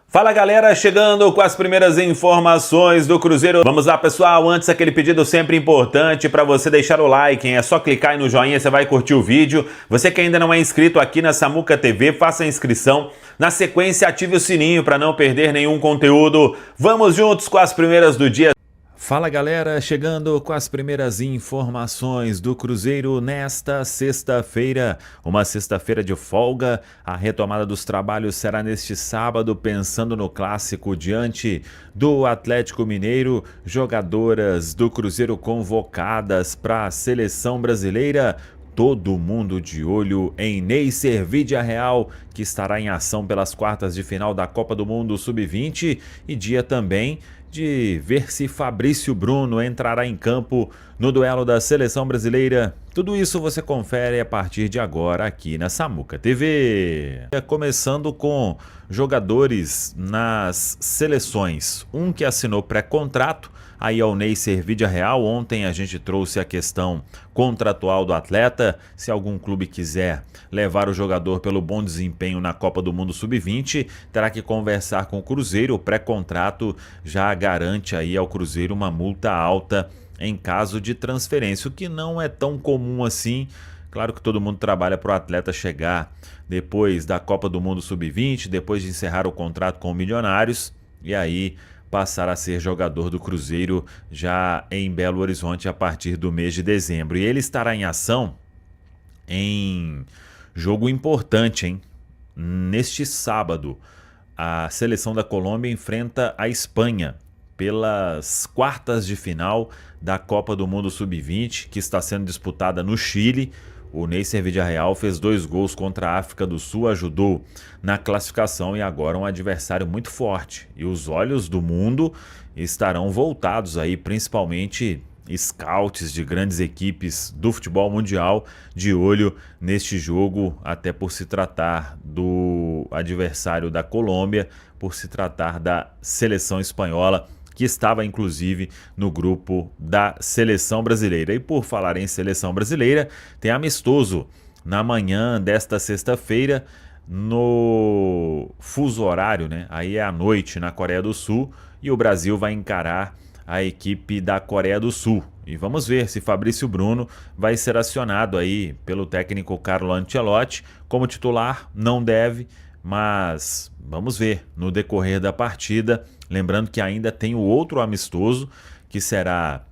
Fala galera, chegando com as primeiras informações do Cruzeiro. Vamos lá pessoal, antes aquele pedido sempre importante para você deixar o like, hein? É só clicar aí no joinha, você vai curtir o vídeo. Você que ainda não é inscrito aqui na Samuca TV, faça a inscrição. Na sequência, ative o sininho para não perder nenhum conteúdo. Vamos juntos com as primeiras do dia. Fala galera, chegando com as primeiras informações do Cruzeiro nesta sexta-feira, uma sexta-feira de folga. A retomada dos trabalhos será neste sábado, pensando no clássico diante do Atlético Mineiro. Jogadoras do Cruzeiro convocadas para a seleção brasileira. Todo mundo de olho em Neisser Vidiarreal, que estará em ação pelas quartas de final da Copa do Mundo Sub-20, e dia também de ver se Fabrício Bruno entrará em campo no duelo da seleção brasileira. Tudo isso você confere a partir de agora aqui na Samuca TV. Começando com jogadores nas seleções. Um que assinou pré-contrato, aí é o Neisser Vidiarreal. Ontem a gente trouxe a questão contratual do atleta. Se algum clube quiser levar o jogador pelo bom desempenho na Copa do Mundo Sub-20, terá que conversar com o Cruzeiro. O pré-contrato já garante aí ao Cruzeiro uma multa alta em caso de transferência, o que não é tão comum assim. Claro que todo mundo trabalha para o atleta chegar depois da Copa do Mundo Sub-20, depois de encerrar o contrato com o Milionários, e aí passar a ser jogador do Cruzeiro já em Belo Horizonte a partir do mês de dezembro. E ele estará em ação em jogo importante, hein? Neste sábado, a seleção da Colômbia enfrenta a Espanha pelas quartas de final da Copa do Mundo Sub-20, que está sendo disputada no Chile. O Neisser Vidiarreal fez 2 gols contra a África do Sul, ajudou na classificação e agora um adversário muito forte. E os olhos do mundo estarão voltados aí, principalmente scouts de grandes equipes do futebol mundial, de olho neste jogo, até por se tratar do adversário da Colômbia, por se tratar da seleção espanhola, que estava inclusive no grupo da seleção brasileira. E por falar em seleção brasileira, tem amistoso na manhã desta sexta-feira no fuso horário, né? Aí é à noite na Coreia do Sul, e o Brasil vai encarar a equipe da Coreia do Sul. E vamos ver se Fabrício Bruno vai ser acionado aí pelo técnico Carlo Ancelotti como titular. Não deve, mas vamos ver no decorrer da partida. Lembrando que ainda tem o outro amistoso, que será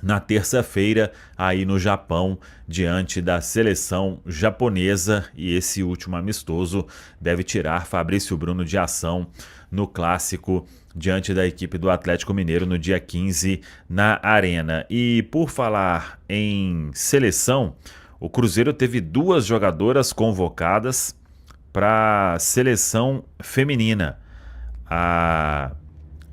na terça-feira aí no Japão, diante da seleção japonesa, e esse último amistoso deve tirar Fabrício Bruno de ação no clássico diante da equipe do Atlético Mineiro no dia 15 na Arena. E por falar em seleção, o Cruzeiro teve 2 jogadoras convocadas para a seleção feminina. A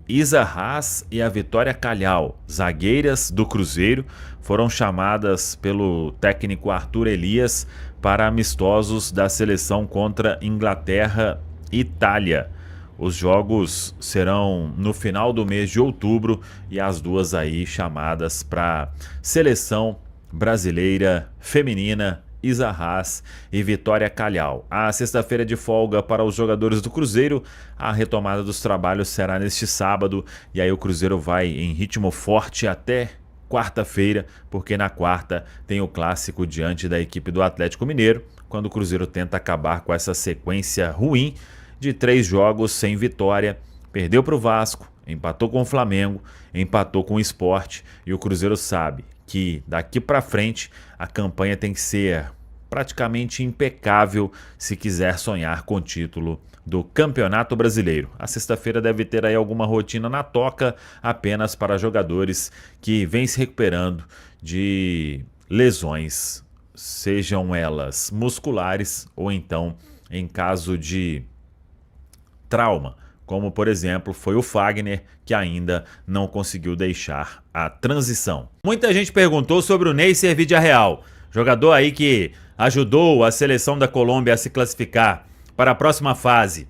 Isa Haas e a Vitória Calhau, zagueiras do Cruzeiro, foram chamadas pelo técnico Arthur Elias para amistosos da seleção contra Inglaterra e Itália. Os jogos serão no final do mês de outubro, e as duas aí chamadas para seleção brasileira feminina, Isa Haas e Vitória Calhau. A sexta-feira de folga para os jogadores do Cruzeiro. A retomada dos trabalhos será neste sábado, e aí o Cruzeiro vai em ritmo forte até quarta-feira, porque na quarta tem o clássico diante da equipe do Atlético Mineiro, quando o Cruzeiro tenta acabar com essa sequência ruim de 3 jogos sem vitória. Perdeu para o Vasco, empatou com o Flamengo, empatou com o Sport, e o Cruzeiro sabe que daqui para frente a campanha tem que ser praticamente impecável se quiser sonhar com o título do Campeonato Brasileiro. A sexta-feira deve ter aí alguma rotina na toca, apenas para jogadores que vêm se recuperando de lesões, sejam elas musculares ou então em caso de trauma, como por exemplo foi o Fagner, que ainda não conseguiu deixar a transição. Muita gente perguntou sobre o Neisser Vidiarreal, jogador aí que ajudou a seleção da Colômbia a se classificar para a próxima fase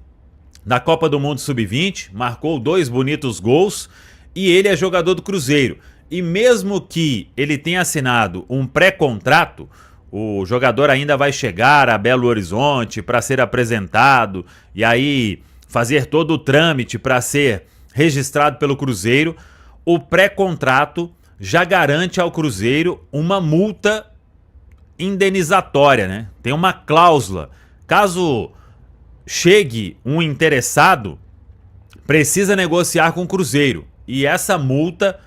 da Copa do Mundo Sub-20, marcou 2 bonitos gols, e ele é jogador do Cruzeiro. E mesmo que ele tenha assinado um pré-contrato, o jogador ainda vai chegar a Belo Horizonte para ser apresentado, e aí fazer todo o trâmite para ser registrado pelo Cruzeiro, o pré-contrato já garante ao Cruzeiro uma multa indenizatória, né? Tem uma cláusula. Caso chegue um interessado, precisa negociar com o Cruzeiro. E essa multa,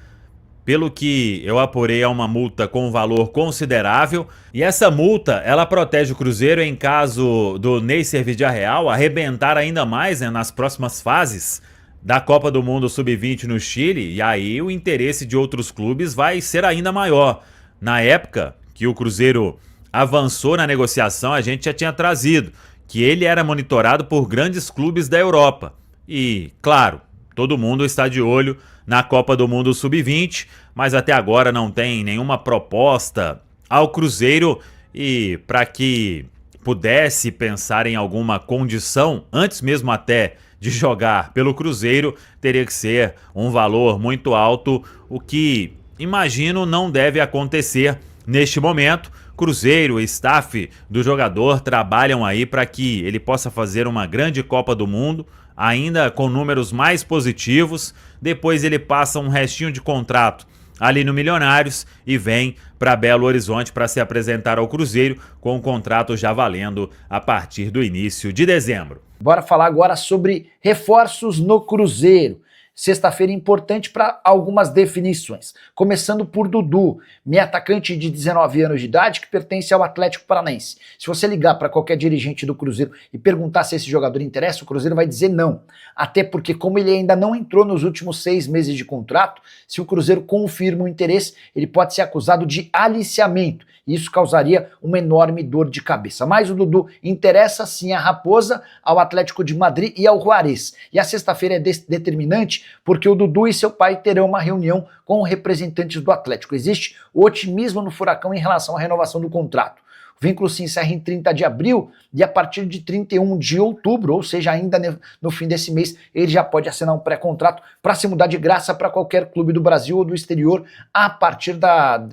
pelo que eu apurei, é uma multa com um valor considerável. E essa multa, ela protege o Cruzeiro em caso do Neisser Vidiarreal arrebentar ainda mais, né, nas próximas fases da Copa do Mundo Sub-20 no Chile. E aí o interesse de outros clubes vai ser ainda maior. Na época que o Cruzeiro avançou na negociação, a gente já tinha trazido que ele era monitorado por grandes clubes da Europa. E, claro, todo mundo está de olho na Copa do Mundo Sub-20, mas até agora não tem nenhuma proposta ao Cruzeiro. E para que pudesse pensar em alguma condição, antes mesmo até de jogar pelo Cruzeiro, teria que ser um valor muito alto, o que imagino não deve acontecer neste momento. Cruzeiro e staff do jogador trabalham aí para que ele possa fazer uma grande Copa do Mundo, ainda com números mais positivos. Depois ele passa um restinho de contrato ali no Milionários e vem para Belo Horizonte para se apresentar ao Cruzeiro, com o contrato já valendo a partir do início de dezembro. Bora falar agora sobre reforços no Cruzeiro. Sexta-feira importante para algumas definições. Começando por Dudu, meio atacante de 19 anos de idade que pertence ao Atlético Paranaense. Se você ligar para qualquer dirigente do Cruzeiro e perguntar se esse jogador interessa, o Cruzeiro vai dizer não. Até porque, como ele ainda não entrou nos últimos 6 meses de contrato, se o Cruzeiro confirma o interesse, ele pode ser acusado de aliciamento. Isso causaria uma enorme dor de cabeça. Mas o Dudu interessa sim a Raposa, ao Atlético de Madrid e ao Juarez. E a sexta-feira é determinante porque o Dudu e seu pai terão uma reunião com representantes do Atlético. Existe otimismo no Furacão em relação à renovação do contrato. O vínculo se encerra em 30 de abril e a partir de 31 de outubro, ou seja, ainda no fim desse mês, ele já pode assinar um pré-contrato para se mudar de graça para qualquer clube do Brasil ou do exterior a partir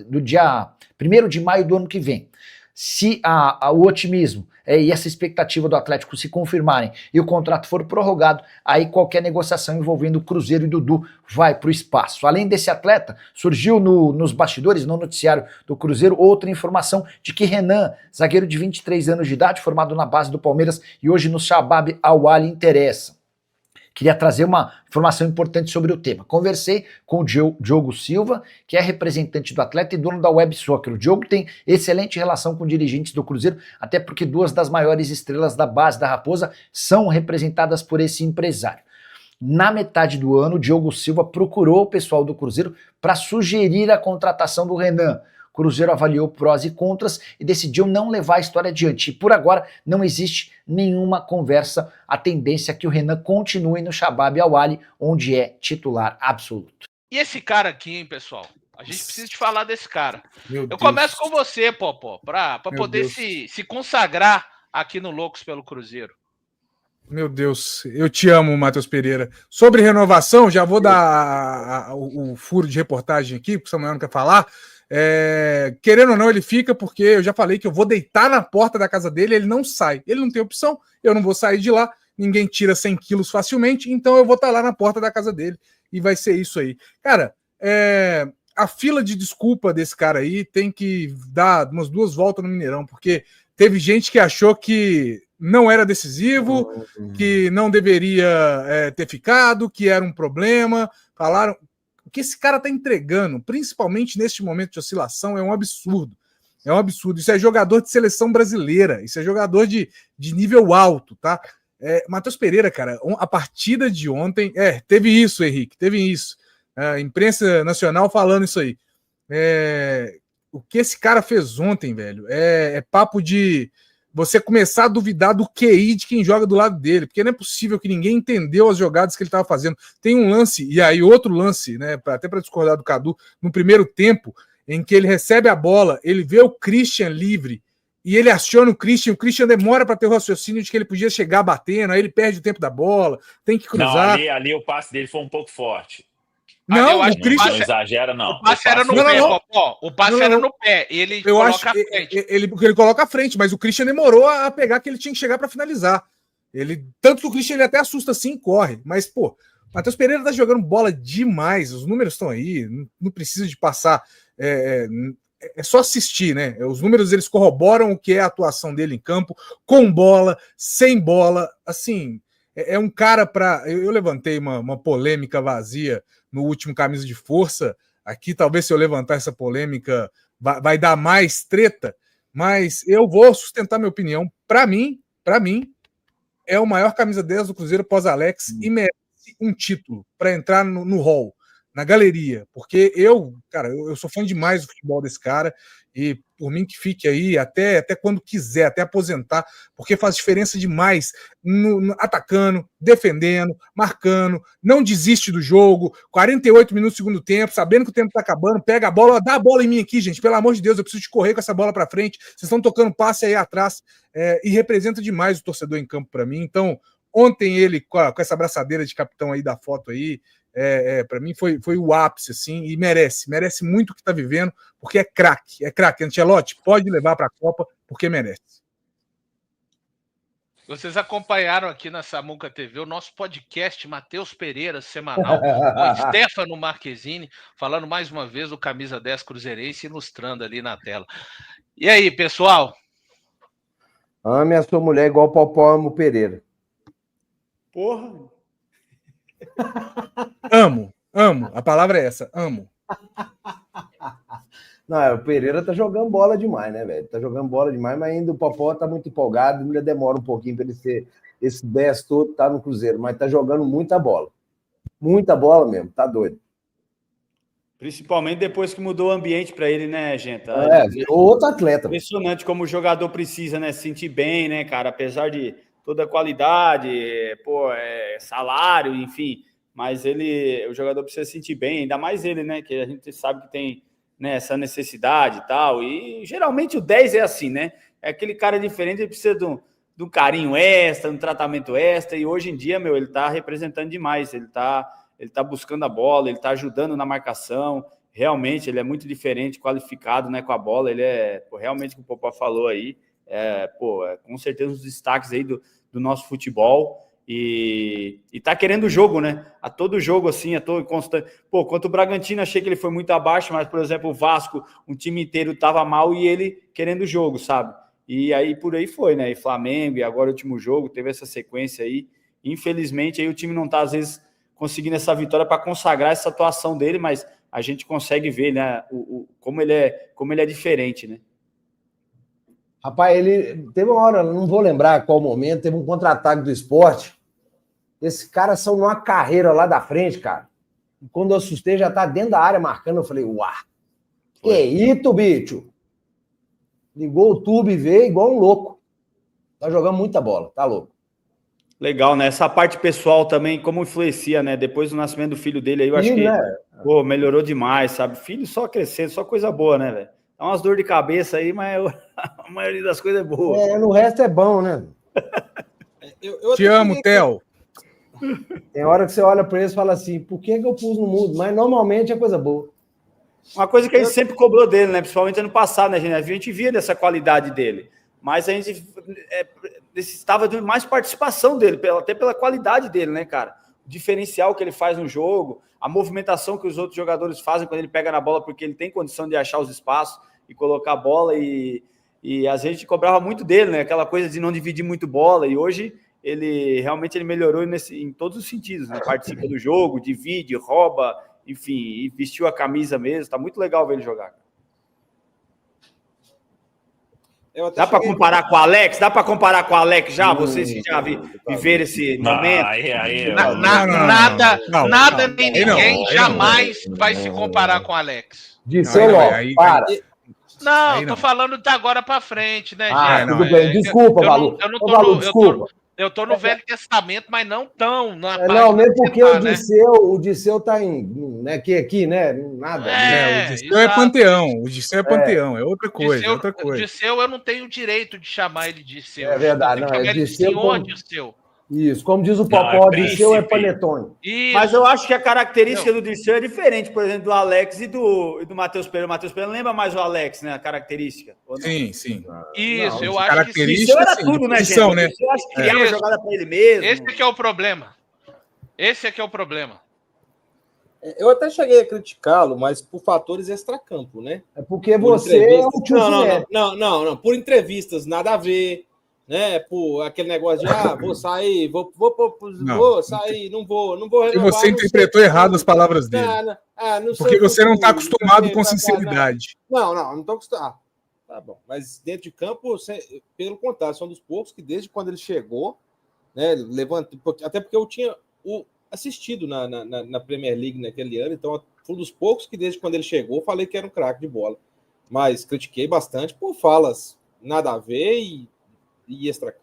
do dia 1º de maio do ano que vem. Se o otimismo e essa expectativa do Atlético se confirmarem e o contrato for prorrogado, aí qualquer negociação envolvendo o Cruzeiro e Dudu vai para o espaço. Além desse atleta, surgiu nos bastidores, no noticiário do Cruzeiro, outra informação de que Renan, zagueiro de 23 anos de idade, formado na base do Palmeiras e hoje no Shabab Al-Ahly, interessa. Queria trazer uma informação importante sobre o tema. Conversei com o Diogo Silva, que é representante do atleta e dono da Web Soccer. O Diogo tem excelente relação com dirigentes do Cruzeiro, até porque 2 das maiores estrelas da base da Raposa são representadas por esse empresário. Na metade do ano, o Diogo Silva procurou o pessoal do Cruzeiro para sugerir a contratação do Renan. O Cruzeiro avaliou prós e contras e decidiu não levar a história adiante. E por agora não existe nenhuma conversa. A tendência é que o Renan continue no Shabab Al-Ahly, onde é titular absoluto. E esse cara aqui, hein, pessoal? A gente precisa de falar desse cara. Eu começo com você, Popó, para poder se consagrar aqui no Loucos pelo Cruzeiro. Meu Deus, eu te amo, Matheus Pereira. Sobre renovação, já vou dar o furo de reportagem aqui, porque o Samuel não quer falar. Querendo ou não, ele fica, porque eu já falei que eu vou deitar na porta da casa dele, ele não sai. Ele não tem opção, eu não vou sair de lá, ninguém tira 100 quilos facilmente, então eu vou estar lá na porta da casa dele e vai ser isso aí. Cara, a fila de desculpa desse cara aí tem que dar umas 2 voltas no Mineirão, porque teve gente que achou que não era decisivo, que não deveria ter ficado, que era um problema, falaram... O que esse cara tá entregando, principalmente neste momento de oscilação, é um absurdo. É um absurdo. Isso é jogador de seleção brasileira. Isso é jogador de nível alto, tá? Matheus Pereira, cara, a partida de ontem... teve isso, Henrique, teve isso. A imprensa nacional falando isso aí. O que esse cara fez ontem, velho, é papo de você começar a duvidar do QI de quem joga do lado dele, porque não é possível que ninguém entendeu as jogadas que ele estava fazendo. Tem um lance, e aí outro lance, né, até para discordar do Cadu, no primeiro tempo, em que ele recebe a bola, ele vê o Christian livre, e ele aciona o Christian demora para ter o raciocínio de que ele podia chegar batendo, aí ele perde o tempo da bola, tem que cruzar. Não, ali o passe dele foi um pouco forte. Não, o Christian... não exagera, não. O passe era no pé, Popó. O passe era no pé. Ele coloca à frente. Ele coloca à frente, mas o Christian demorou a pegar que ele tinha que chegar para finalizar. Tanto que o Christian ele até assusta assim, corre. Mas, pô, Matheus Pereira tá jogando bola demais. Os números estão aí. Não precisa de passar. É só assistir, né? Os números eles corroboram o que é a atuação dele em campo, com bola, sem bola. Assim, é um cara para. Eu levantei uma polêmica vazia no último Camisa de Força. Aqui, talvez, se eu levantar essa polêmica, vai dar mais treta. Mas eu vou sustentar minha opinião. Para mim, é o maior camisa 10 do Cruzeiro pós-Alex e merece um título para entrar no hall, na galeria, porque eu sou fã demais do futebol desse cara e por mim que fique aí até quando quiser, até aposentar, porque faz diferença demais atacando, defendendo, marcando, não desiste do jogo, 48 minutos do segundo tempo, sabendo que o tempo tá acabando, pega a bola, dá a bola em mim aqui, gente, pelo amor de Deus, eu preciso de correr com essa bola para frente, vocês estão tocando passe aí atrás, e representa demais o torcedor em campo para mim. Então, ontem ele, com essa abraçadeira de capitão aí da foto aí, para mim foi o ápice, assim, e merece muito o que está vivendo, porque é craque. Ancelotti pode levar para a Copa, porque merece. Vocês acompanharam aqui na Samuca TV o nosso podcast Matheus Pereira, semanal, com Stefano Marquezine, falando mais uma vez do Camisa 10 Cruzeirense, ilustrando ali na tela. E aí, pessoal? Ame a sua mulher igual o Popó ama o Pereira. Porra! Amo. A palavra é essa, amo. Não, o Pereira tá jogando bola demais, né, velho? Tá jogando bola demais, mas ainda o Popó tá muito empolgado, ainda demora um pouquinho para ele ser esse 10 todo, tá no Cruzeiro, mas tá jogando muita bola. Muita bola mesmo, tá doido. Principalmente depois que mudou o ambiente para ele, né, gente? Virou outro atleta. Impressionante como o jogador precisa, né, se sentir bem, né, cara? Apesar de toda a qualidade, salário, enfim, mas o jogador precisa se sentir bem, ainda mais ele, né, que a gente sabe que tem, né, essa necessidade e tal, e geralmente o 10 é assim, né, é aquele cara diferente, ele precisa de um carinho extra, um tratamento extra, e hoje em dia, ele tá representando demais, ele tá buscando a bola, ele tá ajudando na marcação, realmente ele é muito diferente, qualificado, né, com a bola, ele realmente o que o Popó falou aí, com certeza um dos destaques aí do nosso futebol e tá querendo o jogo, né? A todo jogo, assim, a todo constante. Quanto o Bragantino, achei que ele foi muito abaixo, mas, por exemplo, o Vasco, um time inteiro tava mal e ele querendo o jogo, sabe? E aí, por aí foi, né? E Flamengo, e agora o último jogo, teve essa sequência aí. Infelizmente, aí o time não tá, às vezes, conseguindo essa vitória para consagrar essa atuação dele, mas a gente consegue ver, né? Como ele é diferente, né? Rapaz, ele teve uma hora, não vou lembrar qual momento, teve um contra-ataque do Sport. Esses caras são numa carreira lá da frente, cara. E quando eu assustei, já tá dentro da área marcando. Eu falei, uau, que isso, bicho? Ligou o tubo e veio igual um louco. Tá jogando muita bola, tá louco. Legal, né? Essa parte pessoal também, como influencia, né? Depois do nascimento do filho dele aí, eu acho que melhorou demais, sabe? Filho só crescendo, só coisa boa, né, velho? Dá umas dor de cabeça aí, mas a maioria das coisas é boa. No resto é bom, né? Eu te amo, Theo. Tem hora que você olha para eles e fala assim, por que eu pus no mundo? Mas normalmente é coisa boa. Uma coisa que a gente sempre cobrou dele, né? Principalmente ano passado, né, gente? A gente via dessa qualidade dele, mas a gente necessitava de mais participação dele, até pela qualidade dele, né, cara? O diferencial que ele faz no jogo, a movimentação que os outros jogadores fazem quando ele pega na bola, porque ele tem condição de achar os espaços e colocar a bola, e às vezes a gente cobrava muito dele, né? Aquela coisa de não dividir muito bola, e hoje ele realmente melhorou em todos os sentidos, né? Participa do jogo, divide, rouba, enfim, e vestiu a camisa mesmo, tá muito legal ver ele jogar. Dá para comparar com o Alex? Dá para comparar com o Alex já? Vocês que já viveram esse momento? Nada nem ninguém jamais vai se comparar com o Alex. Para. Não, tô falando de agora para frente, né, gente? Tudo bem. Desculpa, Valu. Desculpa. Eu tô no Velho Testamento, mas não tão na não, mesmo porque o Disseu tá em aqui, né? Nada. O Disseu é panteão. O Disseu é panteão, é outra coisa. O Disseu, eu não tenho direito de chamar ele de Disseu. É verdade, não. É Disseu. Isso, como diz o Não, Popó, é o Dirceu é príncipe. panetone. Isso. Mas eu acho que a característica do Dirceu é diferente, por exemplo, do Alex e do Matheus Pereira. O Matheus Pereira lembra mais o Alex, né? A característica. Ou não? Sim, sim. Isso, Não, eu acho que sim. Característica, Dirceu era sim, tudo, de né, posição, gente? né? O Dirceu acho que criava Isso. jogada pra ele mesmo. Esse é que é o problema. Esse é que é o problema. Eu até cheguei a criticá-lo, mas por fatores extracampo, né? É porque Por você é entrevistas. um tio Não. Por entrevistas, nada a ver, né? Por aquele negócio de, vou sair, vou sair, não vou E renovar. você não interpretou sei errado tudo. as palavras dele. Não sei Porque o você não está futuro, acostumado sei com pra cá, sinceridade. não estou acostumado. Tá bom, mas dentro de campo, pelo contrário, são dos poucos que desde quando ele chegou, né, até porque eu tinha assistido na Premier League naquele ano, então foi um dos poucos que desde quando ele chegou falei que era um craque de bola, mas critiquei bastante por falas nada a ver e extra.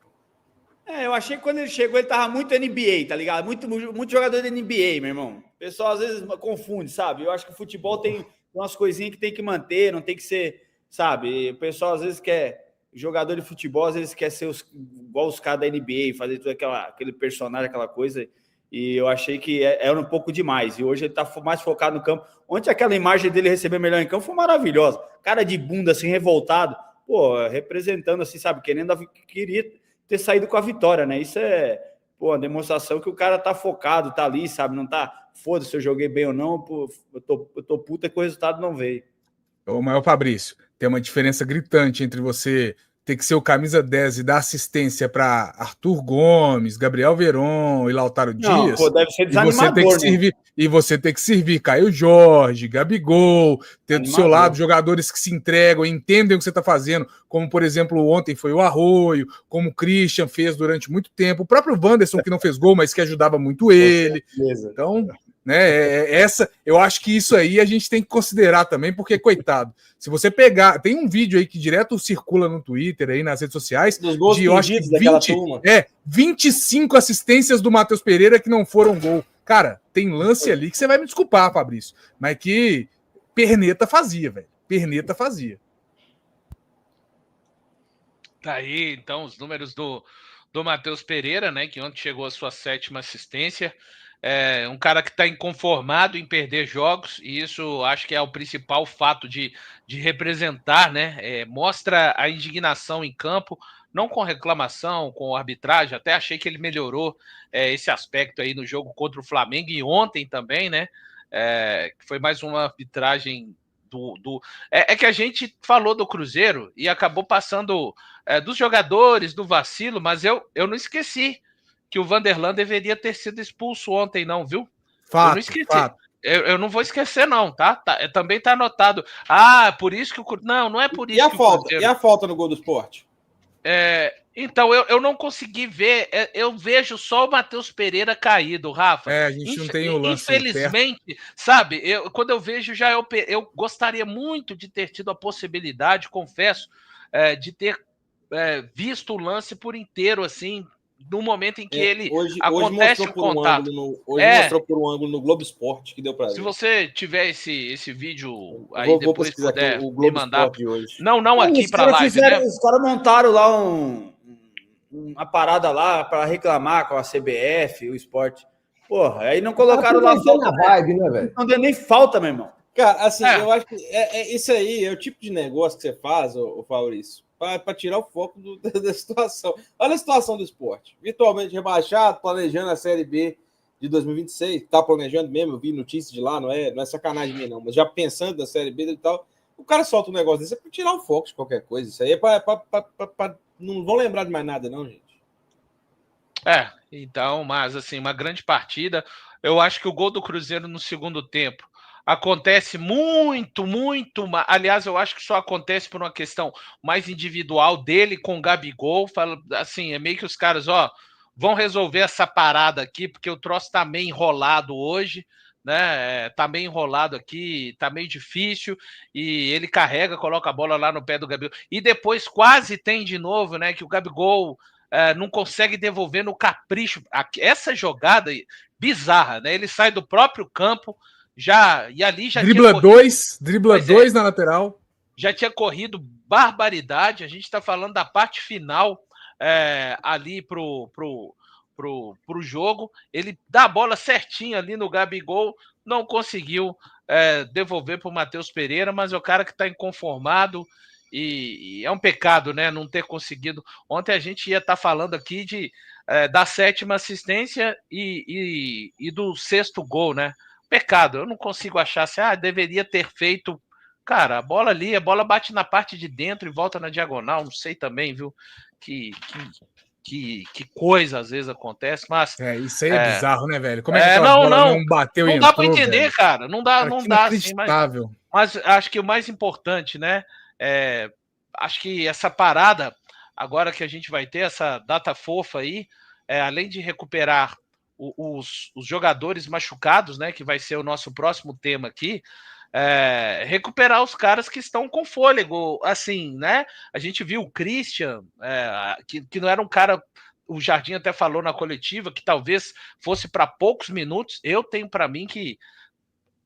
Eu achei que quando ele chegou ele tava muito NBA, tá ligado? Muito jogador de NBA, meu irmão. O pessoal às vezes confunde, sabe? Eu acho que o futebol tem umas coisinhas que tem que manter, não tem que ser, sabe? O pessoal às vezes quer, jogador de futebol, às vezes quer ser igual os caras da NBA, fazer tudo aquele personagem, aquela coisa. E eu achei que era um pouco demais. E hoje ele tá mais focado no campo. Ontem aquela imagem dele receber melhor em campo foi maravilhosa. Cara de bunda, assim, revoltado. Pô, representando, assim, sabe? Queria ter saído com a vitória, né? Isso é, uma demonstração que o cara tá focado, tá ali, sabe? Não tá, foda-se se eu joguei bem ou não, pô, eu tô puta que o resultado não veio. Ô, Fabrício, tem uma diferença gritante entre você ter que ser o camisa 10 e dar assistência para Arthur Gomes, Gabriel Veron e Lautaro Dias. Pô, deve ser desanimador, e você ter que servir Caio Jorge, Gabigol, ter do seu lado jogadores que se entregam, entendem o que você está fazendo, como, por exemplo, ontem foi o Arroio, como o Christian fez durante muito tempo, o próprio Wanderson, que não fez gol, mas que ajudava muito ele. Então, né, eu acho que isso aí a gente tem que considerar também, porque, coitado, se você pegar, tem um vídeo aí que direto circula no Twitter, aí nas redes sociais, dos gols de, eu acho que 25 assistências do Matheus Pereira que não foram gol. Cara, tem lance ali que você vai me desculpar, Fabrício, mas que Perneta fazia, velho. Perneta fazia. Tá aí, então, os números do Matheus Pereira, né, que ontem chegou a sua 7ª assistência. É um cara que está inconformado em perder jogos, e isso acho que é o principal fato de representar, né? Mostra a indignação em campo, não com reclamação, com arbitragem. Até achei que ele melhorou esse aspecto aí no jogo contra o Flamengo e ontem também, né? Foi mais uma arbitragem É que a gente falou do Cruzeiro e acabou passando dos jogadores, do vacilo, mas eu não esqueci que o Vanderlan deveria ter sido expulso ontem, não, viu? Eu não esqueci. Eu não vou esquecer, não, tá? Também tá anotado. Por isso que o Cruzeiro... Não é por isso que o Cruzeiro... E a falta no gol do Sport? Então, eu não consegui ver. Eu vejo só o Matheus Pereira caído, Rafa. A gente não tem o lance. Infelizmente, sabe? Quando eu vejo, eu gostaria muito de ter tido a possibilidade, confesso, de ter visto o lance por inteiro, assim, no momento em que ele acontece o contato. Mostrou por um ângulo no Globo Esporte que deu pra ver. Se você tiver esse vídeo aí, depois puder aqui, o me mandar. De hoje. Não aqui pra live, né? Os caras montaram lá uma parada lá para reclamar com a CBF, o esporte. Porra, aí não colocaram lá falta. Vibe, né, velho? Não deu nem falta, meu irmão. Cara, assim, eu acho que isso aí é o tipo de negócio que você faz, ô Fabrício, para tirar o foco da situação. Olha a situação do Sport. Virtualmente rebaixado, planejando a Série B de 2026. Tá planejando mesmo, eu vi notícia de lá, não é sacanagem minha, não. Mas já pensando na Série B e tal, o cara solta um negócio desse para tirar o foco de qualquer coisa. Isso aí é não vão lembrar de mais nada, não, gente. Então, mas assim, uma grande partida. Eu acho que o gol do Cruzeiro no segundo tempo acontece muito. Aliás, eu acho que só acontece por uma questão mais individual dele com o Gabigol. Assim, é meio que os caras, vão resolver essa parada aqui, porque o troço tá meio enrolado hoje, né? Tá meio enrolado aqui, tá meio difícil, e ele carrega, coloca a bola lá no pé do Gabigol. E depois quase tem de novo, né? Que o Gabigol não consegue devolver no capricho. Essa jogada bizarra, né? Ele sai do próprio campo. E ali já dribla dois na lateral. Já tinha corrido barbaridade. A gente está falando da parte final ali pro pro jogo. Ele dá a bola certinha ali no Gabigol, não conseguiu devolver para o Matheus Pereira, mas é o cara que está inconformado e é um pecado, né? Não ter conseguido. Ontem a gente ia estar falando aqui da 7ª assistência e do 6º gol, né? Pecado, eu não consigo achar assim, deveria ter feito. Cara, a bola ali, a bola bate na parte de dentro e volta na diagonal, não sei também, viu? Que coisa às vezes acontece, mas. Isso aí é bizarro, né, velho? Como é que aquela bola não bateu e não entrou, dá para entender, velho? cara. Não dá assim, Inacreditável. mas acho que o mais importante, né? Acho que essa parada, agora que a gente vai ter essa data fofa aí, além de recuperar os jogadores machucados, né? Que vai ser o nosso próximo tema aqui. Recuperar os caras que estão com fôlego, assim, né? A gente viu o Christian, que não era um cara. O Jardim até falou na coletiva que talvez fosse para poucos minutos. Eu tenho para mim que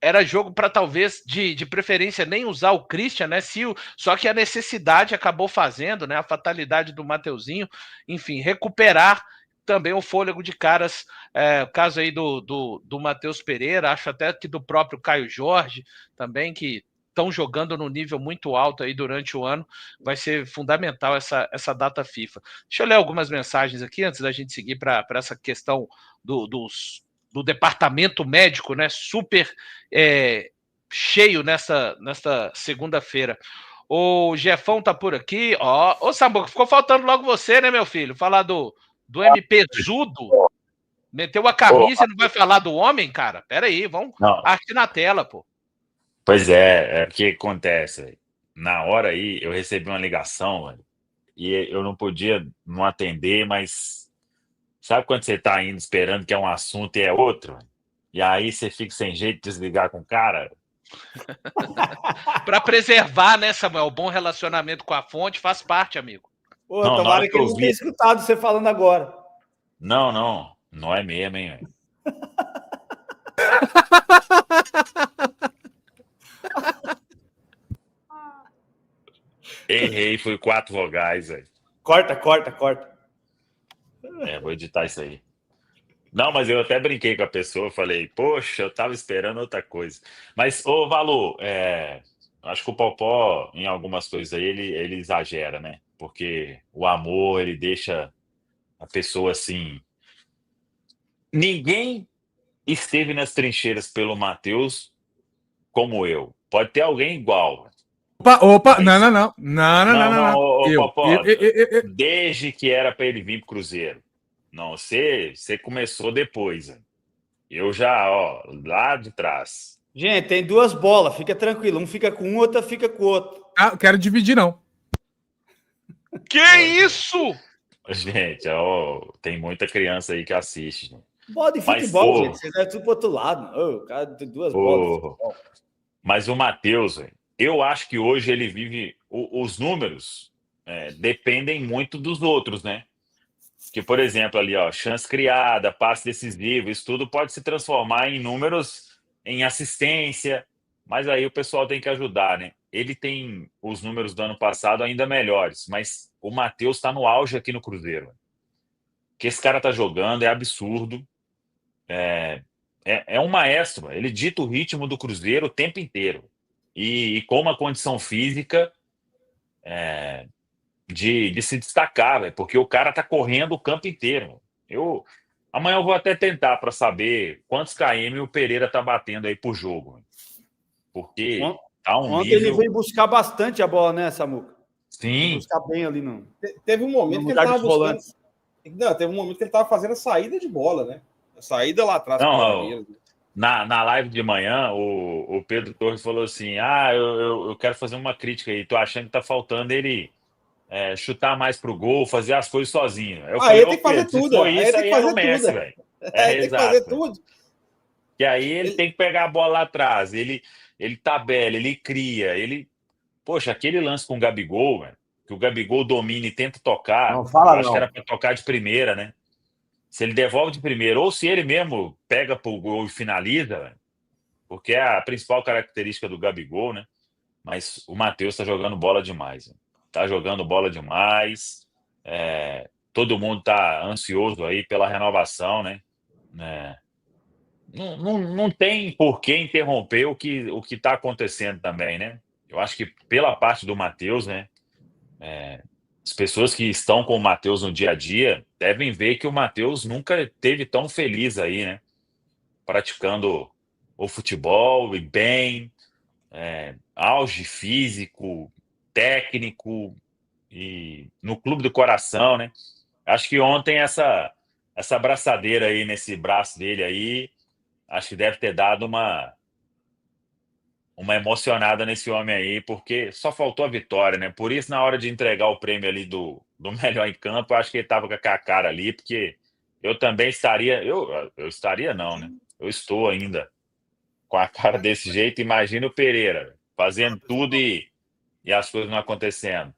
era jogo para talvez de preferência nem usar o Christian, né? Só que a necessidade acabou fazendo, né? A fatalidade do Mateuzinho, enfim, recuperar também o fôlego de caras, o caso aí do Matheus Pereira, acho até que do próprio Caio Jorge também, que estão jogando no nível muito alto aí durante o ano, vai ser fundamental essa data FIFA. Deixa eu ler algumas mensagens aqui antes da gente seguir para essa questão do departamento médico, né? Super cheio nesta segunda-feira. O Jefão tá por aqui, ó. Ô, Samuca, ficou faltando logo você, né, meu filho? Falar do MP Zudo. Meteu a camisa e não vai falar do homem, cara? Pera aí, vamos arte na tela, pô. Pois é, o que acontece, véio? Na hora aí, eu recebi uma ligação, véio, e eu não podia não atender, mas sabe quando você tá indo esperando que é um assunto e é outro? E aí você fica sem jeito de desligar com o cara? Para preservar, né, Samuel? O bom relacionamento com a fonte faz parte, amigo. Pô, tomara que ele não tenha escutado você falando agora. Não é mesmo, hein, velho? Errei, foi 4 vogais, velho. Corta. Vou editar isso aí. Não, mas eu até brinquei com a pessoa, falei, poxa, eu tava esperando outra coisa. Mas, ô, Valu, acho que o Popó, em algumas coisas aí, ele exagera, né? Porque o amor, ele deixa a pessoa assim... Ninguém esteve nas trincheiras pelo Matheus como eu. Pode ter alguém igual. Opa, mas... não. Popó, desde que era para ele vir pro Cruzeiro. Não, você começou depois. Né? Eu já, lá de trás. Gente, tem 2 bolas, fica tranquilo. Um fica com um, outro fica com o outro. Ah, quero dividir, não. Que isso? Gente, tem muita criança aí que assiste. Né? Bola de futebol, gente. Vocês devem tudo pro outro lado. O cara tem 2 bolas. Mas o Matheus, eu acho que hoje ele vive... Os números dependem muito dos outros, né? Que, por exemplo, ali, chance criada, passe decisivo, isso tudo pode se transformar em números, em assistência, mas aí o pessoal tem que ajudar, né? Ele tem os números do ano passado ainda melhores, mas o Matheus está no auge aqui no Cruzeiro. O que esse cara tá jogando é absurdo. É um maestro, ele dita o ritmo do Cruzeiro o tempo inteiro. E com uma condição física... De se destacar, véio, porque o cara tá correndo o campo inteiro. Amanhã eu vou até tentar para saber quantos km o Pereira tá batendo aí por jogo. Véio. Porque tá um ontem nível... ele veio buscar bastante a bola, né, Samuca? Sim. Buscar bem ali, não. Teve um momento que ele tava buscando... Não, teve um momento que ele tava fazendo a saída de bola, né? A saída lá atrás. Na live de manhã, o Pedro Torres falou assim, eu quero fazer uma crítica aí, tô achando que tá faltando ele... chutar mais pro gol, fazer as coisas sozinho. Ele tem que fazer tudo. Isso aí é o Messi, velho. Tem que fazer tudo. E aí ele tem que pegar a bola lá atrás, ele tabela, ele cria, Poxa, aquele lance com o Gabigol, velho, que o Gabigol domina e tenta tocar, acho que era para tocar de primeira, né? Se ele devolve de primeira, ou se ele mesmo pega pro gol e finaliza, velho, porque é a principal característica do Gabigol, né? Mas o Matheus tá jogando bola demais, velho. Tá jogando bola demais. todo mundo está ansioso aí pela renovação, né? Não tem por que interromper o que está acontecendo também, né? Eu acho que pela parte do Matheus, né? As pessoas que estão com o Matheus no dia a dia devem ver que o Matheus nunca esteve tão feliz aí, né? Praticando o futebol e bem, auge físico, técnico e no clube do coração, né? Acho que ontem essa abraçadeira aí nesse braço dele aí, acho que deve ter dado uma emocionada nesse homem aí, porque só faltou a vitória, né? Por isso, na hora de entregar o prêmio ali do melhor em campo, eu acho que ele tava com a cara ali, porque eu também estaria, eu estaria não, né? Eu estou ainda com a cara desse jeito. Imagina o Pereira fazendo tudo e as coisas não acontecendo.